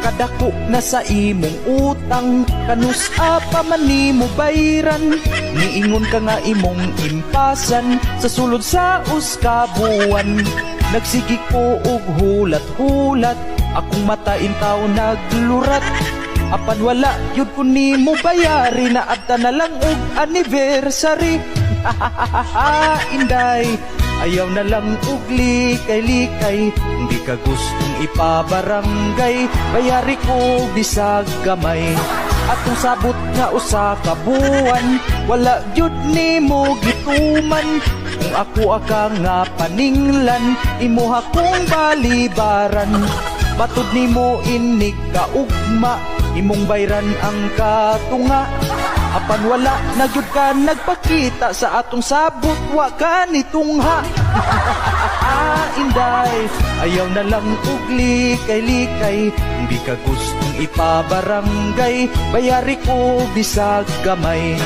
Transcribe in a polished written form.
kadako na sa imong utang, kanus pa man nimo bayran. Niingon ka nga imong impasan sa sulod sa uskabuan. Nagsigi ko og hulat-hulat, akong mata intaw naglurat. Apan wala yun ko nimo bayari, na adta na lang og anniversary. Inday, ayaw na lang og likay-likay, hindi ka gustong ipabarangay, bayari ko bisag gamay. Atong sabot nga usa ka buwan, wala gyud nimo gituman. Kung ako aka nga paninglan, imuha kong balibaran. Batud nimo inig kaugma, imong bayran ang katunga. Apan wala na gyud ka nagpakita sa atong sabot, wa ka nitungha. Inday, ayaw na lang og likay-likay, hindi ka gustong ipabarangay, bayari ko bisag gamay.